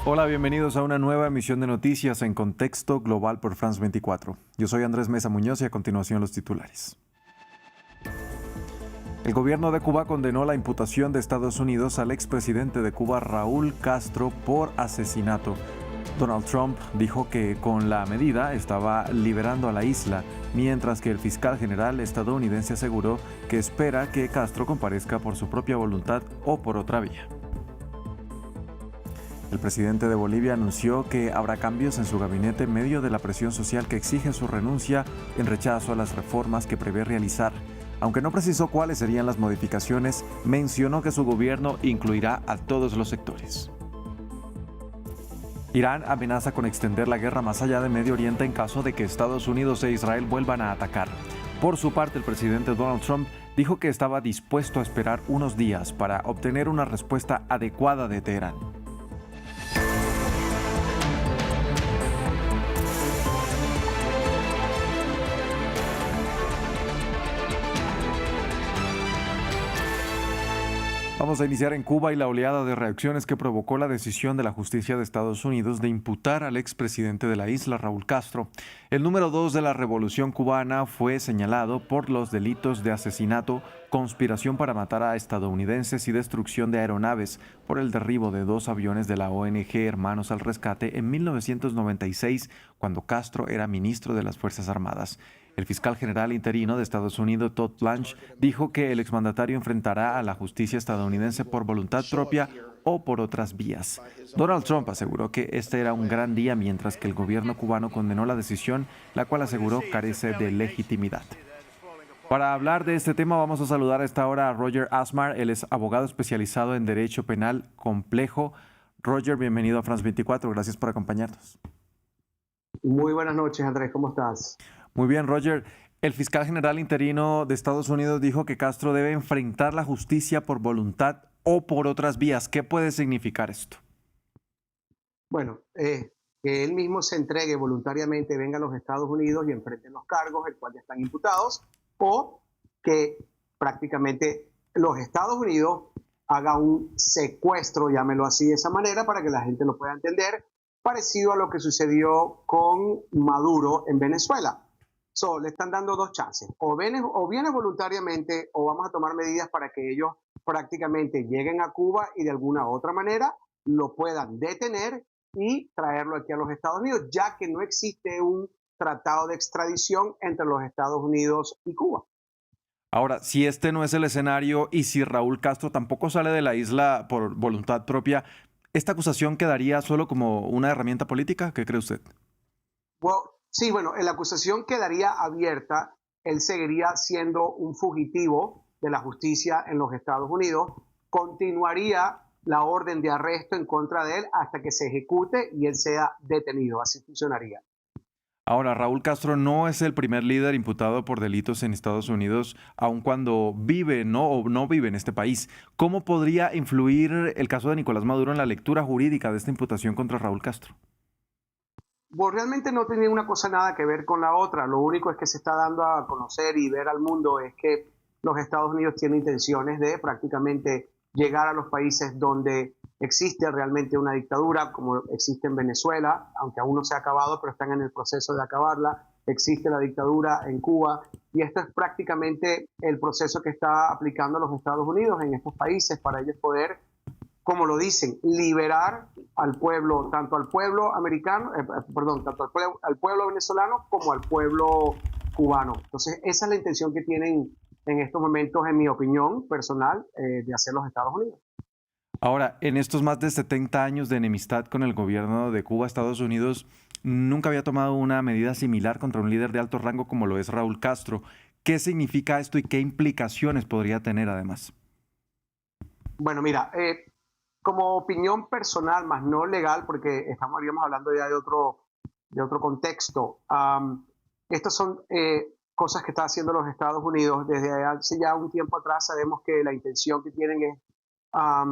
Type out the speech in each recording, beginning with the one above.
Hola, bienvenidos a una nueva emisión de noticias en contexto global por France 24. Yo soy Andrés Mesa Muñoz y a continuación los titulares. El gobierno de Cuba condenó la imputación de Estados Unidos al expresidente de Cuba, Raúl Castro, por asesinato. Donald Trump dijo que con la medida estaba liberando a la isla, mientras que el fiscal general estadounidense aseguró que espera que Castro comparezca por su propia voluntad o por otra vía. El presidente de Bolivia anunció que habrá cambios en su gabinete en medio de la presión social que exige su renuncia en rechazo a las reformas que prevé realizar. Aunque no precisó cuáles serían las modificaciones, mencionó que su gobierno incluirá a todos los sectores. Irán amenaza con extender la guerra más allá de Medio Oriente en caso de que Estados Unidos e Israel vuelvan a atacar. Por su parte, el presidente Donald Trump dijo que estaba dispuesto a esperar unos días para obtener una respuesta adecuada de Teherán. Vamos a iniciar en Cuba y la oleada de reacciones que provocó la decisión de la justicia de Estados Unidos de imputar al expresidente de la isla, Raúl Castro. El número 2 de la revolución cubana fue señalado por los delitos de asesinato, conspiración para matar a estadounidenses y destrucción de aeronaves por el derribo de 2 aviones de la ONG Hermanos al Rescate en 1996, cuando Castro era ministro de las Fuerzas Armadas. El fiscal general interino de Estados Unidos, Todd Blanche, dijo que el exmandatario enfrentará a la justicia estadounidense por voluntad propia o por otras vías. Donald Trump aseguró que este era un gran día, mientras que el gobierno cubano condenó la decisión, la cual aseguró carece de legitimidad. Para hablar de este tema vamos a saludar a esta hora a Roger Asmar. Él es abogado especializado en Derecho Penal Complejo. Roger, bienvenido a France 24. Gracias por acompañarnos. Muy buenas noches, Andrés. ¿Cómo estás? Muy bien, Roger. El fiscal general interino de Estados Unidos dijo que Castro debe enfrentar la justicia por voluntad o por otras vías. ¿Qué puede significar esto? Bueno, que él mismo se entregue voluntariamente, venga a los Estados Unidos y enfrente los cargos, el cual ya están imputados, o que prácticamente los Estados Unidos haga un secuestro, llámelo así de esa manera, para que la gente lo pueda entender, parecido a lo que sucedió con Maduro en Venezuela. Le están dando 2 chances, o viene voluntariamente o vamos a tomar medidas para que ellos prácticamente lleguen a Cuba y de alguna otra manera lo puedan detener y traerlo aquí a los Estados Unidos, ya que no existe un tratado de extradición entre los Estados Unidos y Cuba. Ahora, si este no es el escenario y si Raúl Castro tampoco sale de la isla por voluntad propia, ¿esta acusación quedaría solo como una herramienta política? ¿Qué cree usted? Sí, bueno, la acusación quedaría abierta. Él seguiría siendo un fugitivo de la justicia en los Estados Unidos. Continuaría la orden de arresto en contra de él hasta que se ejecute y él sea detenido. Así funcionaría. Ahora, Raúl Castro no es el primer líder imputado por delitos en Estados Unidos, aun cuando vive o no vive en este país. ¿Cómo podría influir el caso de Nicolás Maduro en la lectura jurídica de esta imputación contra Raúl Castro? Pues realmente no tiene una cosa nada que ver con la otra. Lo único es que se está dando a conocer y ver al mundo es que los Estados Unidos tienen intenciones de prácticamente llegar a los países donde existe realmente una dictadura, como existe en Venezuela, aunque aún no se ha acabado, pero están en el proceso de acabarla. Existe la dictadura en Cuba y esto es prácticamente el proceso que está aplicando los Estados Unidos en estos países para ellos poder, como lo dicen, liberar al pueblo, tanto al pueblo americano, tanto al pueblo venezolano como al pueblo cubano. Entonces, esa es la intención que tienen en estos momentos, en mi opinión personal, de hacer los Estados Unidos. Ahora, en estos más de 70 años de enemistad con el gobierno de Cuba, Estados Unidos nunca había tomado una medida similar contra un líder de alto rango como lo es Raúl Castro. ¿Qué significa esto y qué implicaciones podría tener además? Bueno, mira, como opinión personal, más no legal, porque estaríamos hablando ya de otro contexto, estas son cosas que está haciendo los Estados Unidos. Desde hace ya un tiempo atrás sabemos que la intención que tienen es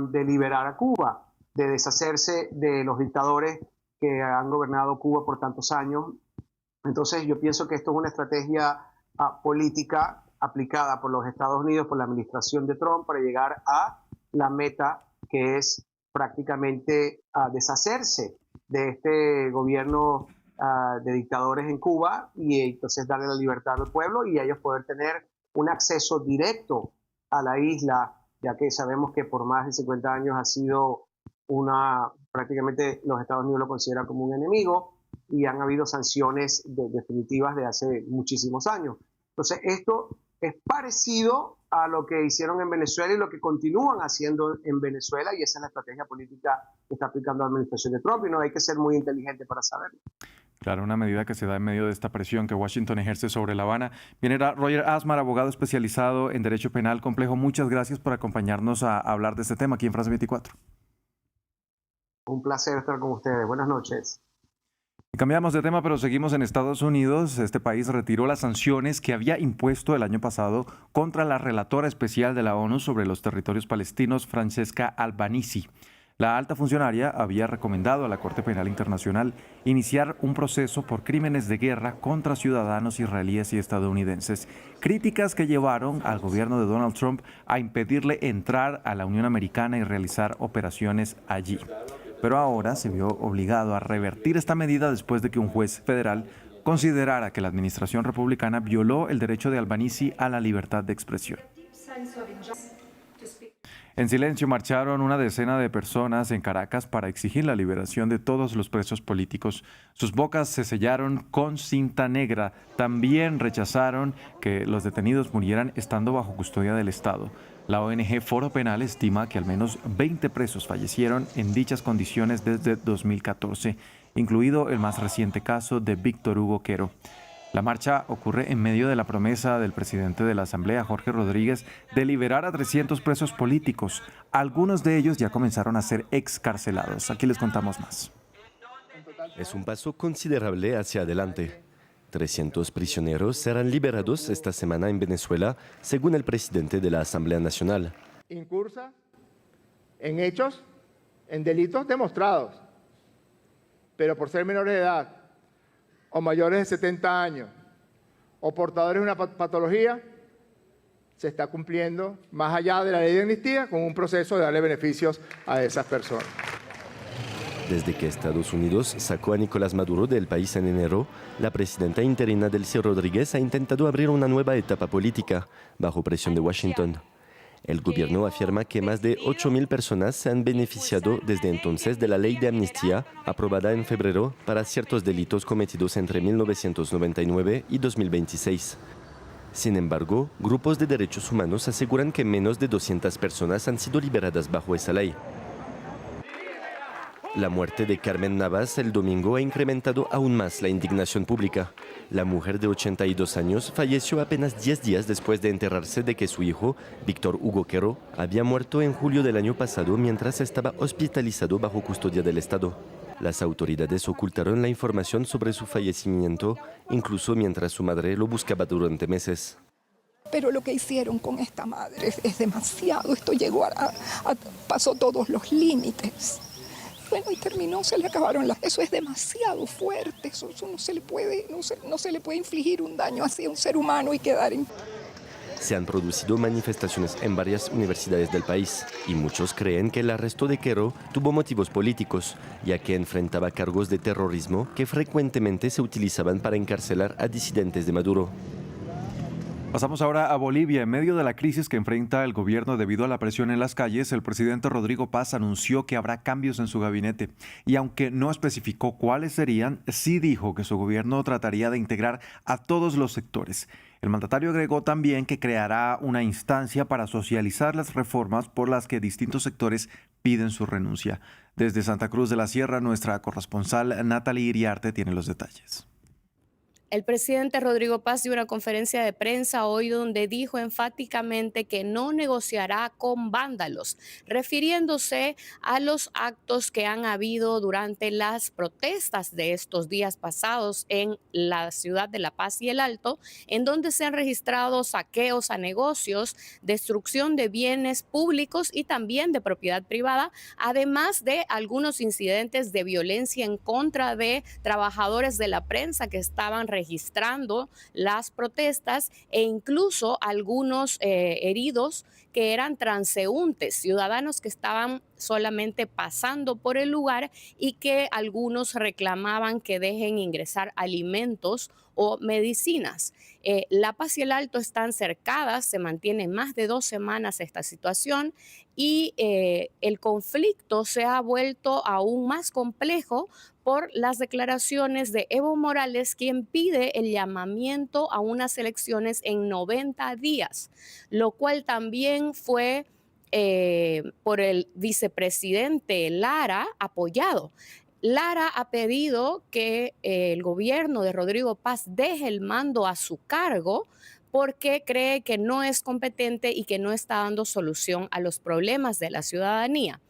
de liberar a Cuba, de deshacerse de los dictadores que han gobernado Cuba por tantos años. Entonces yo pienso que esto es una estrategia política aplicada por los Estados Unidos, por la administración de Trump, para llegar a la meta que es prácticamente deshacerse de este gobierno de dictadores en Cuba y entonces darle la libertad al pueblo y ellos poder tener un acceso directo a la isla, ya que sabemos que por más de 50 años ha sido prácticamente los Estados Unidos lo consideran como un enemigo y han habido sanciones definitivas de hace muchísimos años. Entonces esto es parecido a lo que hicieron en Venezuela y lo que continúan haciendo en Venezuela, y esa es la estrategia política que está aplicando la administración de Trump, y no hay que ser muy inteligente para saberlo. Claro, una medida que se da en medio de esta presión que Washington ejerce sobre La Habana. Bien, era Roger Asmar, abogado especializado en Derecho Penal Complejo. Muchas gracias por acompañarnos a hablar de este tema aquí en France 24. Un placer estar con ustedes. Buenas noches. Cambiamos de tema, pero seguimos en Estados Unidos. Este país retiró las sanciones que había impuesto el año pasado contra la relatora especial de la ONU sobre los territorios palestinos, Francesca Albanese. La alta funcionaria había recomendado a la Corte Penal Internacional iniciar un proceso por crímenes de guerra contra ciudadanos israelíes y estadounidenses, críticas que llevaron al gobierno de Donald Trump a impedirle entrar a la Unión Americana y realizar operaciones allí. Pero ahora se vio obligado a revertir esta medida después de que un juez federal considerara que la administración republicana violó el derecho de Albanese a la libertad de expresión. En silencio marcharon una decena de personas en Caracas para exigir la liberación de todos los presos políticos. Sus bocas se sellaron con cinta negra. También rechazaron que los detenidos murieran estando bajo custodia del Estado. La ONG Foro Penal estima que al menos 20 presos fallecieron en dichas condiciones desde 2014, incluido el más reciente caso de Víctor Hugo Quero. La marcha ocurre en medio de la promesa del presidente de la Asamblea, Jorge Rodríguez, de liberar a 300 presos políticos. Algunos de ellos ya comenzaron a ser excarcelados. Aquí les contamos más. Es un paso considerable hacia adelante. 300 prisioneros serán liberados esta semana en Venezuela, según el presidente de la Asamblea Nacional. Incursa en hechos, en delitos demostrados, pero por ser menores de edad, o mayores de 70 años, o portadores de una patología, se está cumpliendo, más allá de la ley de amnistía, con un proceso de darle beneficios a esas personas. Desde que Estados Unidos sacó a Nicolás Maduro del país en enero, la presidenta interina Delcy Rodríguez ha intentado abrir una nueva etapa política, bajo presión de Washington. El gobierno afirma que más de 8.000 personas se han beneficiado desde entonces de la ley de amnistía, aprobada en febrero para ciertos delitos cometidos entre 1999 y 2026. Sin embargo, grupos de derechos humanos aseguran que menos de 200 personas han sido liberadas bajo esa ley. La muerte de Carmen Navas el domingo ha incrementado aún más la indignación pública. La mujer de 82 años falleció apenas 10 días después de enterarse de que su hijo, Víctor Hugo Quero, había muerto en julio del año pasado mientras estaba hospitalizado bajo custodia del Estado. Las autoridades ocultaron la información sobre su fallecimiento, incluso mientras su madre lo buscaba durante meses. Pero lo que hicieron con esta madre es demasiado. Esto llegó pasó todos los límites. Bueno, y terminó, se le acabaron las... Eso es demasiado fuerte, eso no se le puede infligir un daño así a un ser humano y quedar en... Se han producido manifestaciones en varias universidades del país y muchos creen que el arresto de Quero tuvo motivos políticos, ya que enfrentaba cargos de terrorismo que frecuentemente se utilizaban para encarcelar a disidentes de Maduro. Pasamos ahora a Bolivia. En medio de la crisis que enfrenta el gobierno debido a la presión en las calles, el presidente Rodrigo Paz anunció que habrá cambios en su gabinete. Y aunque no especificó cuáles serían, sí dijo que su gobierno trataría de integrar a todos los sectores. El mandatario agregó también que creará una instancia para socializar las reformas por las que distintos sectores piden su renuncia. Desde Santa Cruz de la Sierra, nuestra corresponsal Natalie Iriarte tiene los detalles. El presidente Rodrigo Paz dio una conferencia de prensa hoy donde dijo enfáticamente que no negociará con vándalos, refiriéndose a los actos que han habido durante las protestas de estos días pasados en la ciudad de La Paz y El Alto, en donde se han registrado saqueos a negocios, destrucción de bienes públicos y también de propiedad privada, además de algunos incidentes de violencia en contra de trabajadores de la prensa que estaban registrados registrando las protestas e incluso algunos heridos que eran transeúntes, ciudadanos que estaban solamente pasando por el lugar y que algunos reclamaban que dejen ingresar alimentos o medicinas. La Paz y el Alto están cercadas, se mantiene más de 2 semanas esta situación y el conflicto se ha vuelto aún más complejo por las declaraciones de Evo Morales, quien pide el llamamiento a unas elecciones en 90 días, lo cual también fue por el vicepresidente Lara apoyado. Lara ha pedido que el gobierno de Rodrigo Paz deje el mando a su cargo porque cree que no es competente y que no está dando solución a los problemas de la ciudadanía.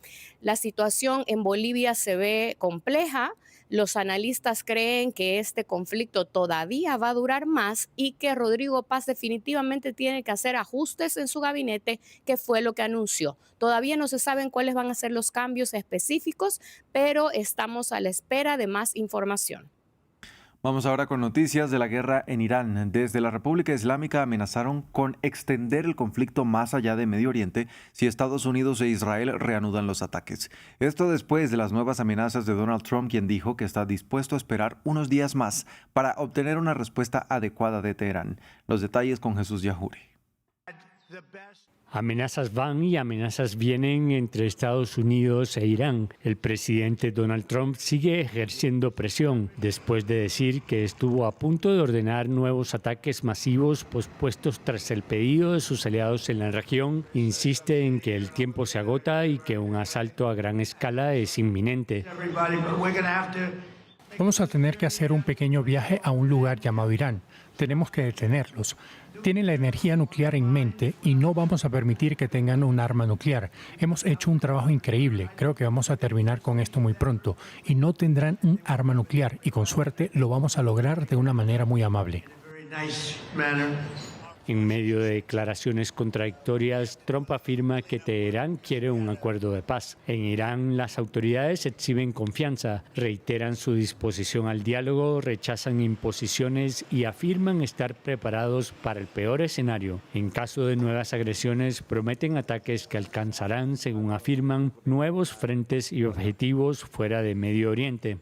La situación en Bolivia se ve compleja. Los analistas creen que este conflicto todavía va a durar más y que Rodrigo Paz definitivamente tiene que hacer ajustes en su gabinete, que fue lo que anunció. Todavía no se saben cuáles van a ser los cambios específicos, pero estamos a la espera de más información. Vamos ahora con noticias de la guerra en Irán. Desde la República Islámica amenazaron con extender el conflicto más allá de Medio Oriente si Estados Unidos e Israel reanudan los ataques. Esto después de las nuevas amenazas de Donald Trump, quien dijo que está dispuesto a esperar unos días más para obtener una respuesta adecuada de Teherán. Los detalles con Jesús Yajuri. Amenazas van y amenazas vienen entre Estados Unidos e Irán. El presidente Donald Trump sigue ejerciendo presión después de decir que estuvo a punto de ordenar nuevos ataques masivos pospuestos tras el pedido de sus aliados en la región. Insiste en que el tiempo se agota y que un asalto a gran escala es inminente. Vamos a tener que hacer un pequeño viaje a un lugar llamado Irán. Tenemos que detenerlos. Tienen la energía nuclear en mente y no vamos a permitir que tengan un arma nuclear. Hemos hecho un trabajo increíble. Creo que vamos a terminar con esto muy pronto. Y no tendrán un arma nuclear y con suerte lo vamos a lograr de una manera muy amable. En medio de declaraciones contradictorias, Trump afirma que Teherán quiere un acuerdo de paz. En Irán, las autoridades exhiben confianza, reiteran su disposición al diálogo, rechazan imposiciones y afirman estar preparados para el peor escenario. En caso de nuevas agresiones, prometen ataques que alcanzarán, según afirman, nuevos frentes y objetivos fuera de Medio Oriente.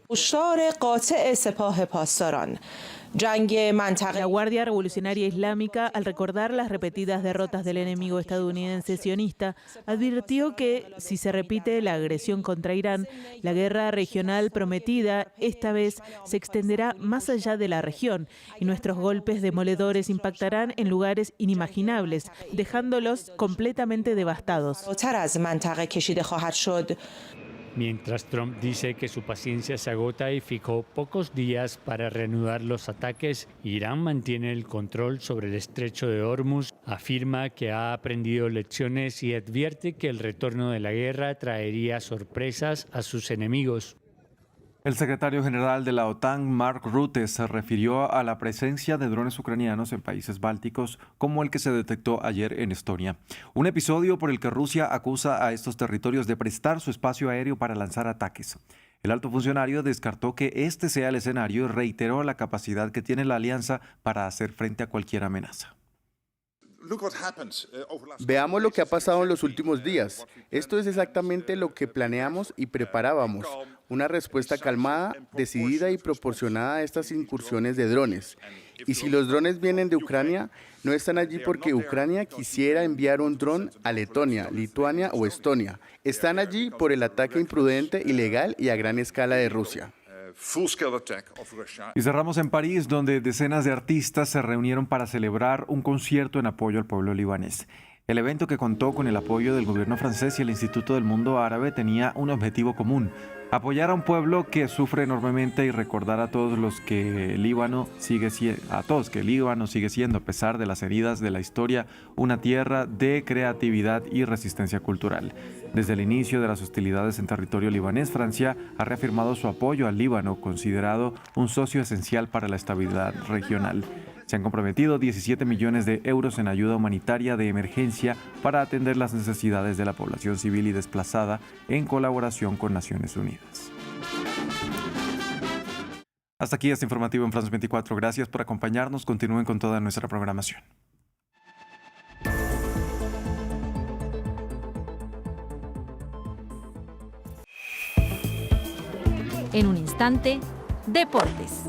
La Guardia Revolucionaria Islámica, al recordar las repetidas derrotas del enemigo estadounidense sionista, advirtió que, si se repite la agresión contra Irán, la guerra regional prometida esta vez se extenderá más allá de la región y nuestros golpes demoledores impactarán en lugares inimaginables, dejándolos completamente devastados. Mientras Trump dice que su paciencia se agota y fijó pocos días para reanudar los ataques, Irán mantiene el control sobre el estrecho de Hormuz, afirma que ha aprendido lecciones y advierte que el retorno de la guerra traería sorpresas a sus enemigos. El secretario general de la OTAN, Mark Rutte, se refirió a la presencia de drones ucranianos en países bálticos, como el que se detectó ayer en Estonia. Un episodio por el que Rusia acusa a estos territorios de prestar su espacio aéreo para lanzar ataques. El alto funcionario descartó que este sea el escenario y reiteró la capacidad que tiene la alianza para hacer frente a cualquier amenaza. Veamos lo que ha pasado en los últimos días. Esto es exactamente lo que planeamos y preparábamos. Una respuesta calmada, decidida y proporcionada a estas incursiones de drones. Y si los drones vienen de Ucrania, no están allí porque Ucrania quisiera enviar un dron a Letonia, Lituania o Estonia. Están allí por el ataque imprudente, ilegal y a gran escala de Rusia. Y cerramos en París, donde decenas de artistas se reunieron para celebrar un concierto en apoyo al pueblo libanés. El evento, que contó con el apoyo del gobierno francés y el Instituto del Mundo Árabe, tenía un objetivo común: apoyar a un pueblo que sufre enormemente y recordar a todos que el Líbano sigue siendo, a pesar de las heridas de la historia, una tierra de creatividad y resistencia cultural. Desde el inicio de las hostilidades en territorio libanés, Francia ha reafirmado su apoyo al Líbano, considerado un socio esencial para la estabilidad regional. Se han comprometido 17 millones de euros en ayuda humanitaria de emergencia para atender las necesidades de la población civil y desplazada, en colaboración con Naciones Unidas. Hasta aquí este informativo en France 24. Gracias por acompañarnos. Continúen con toda nuestra programación. En un instante, deportes.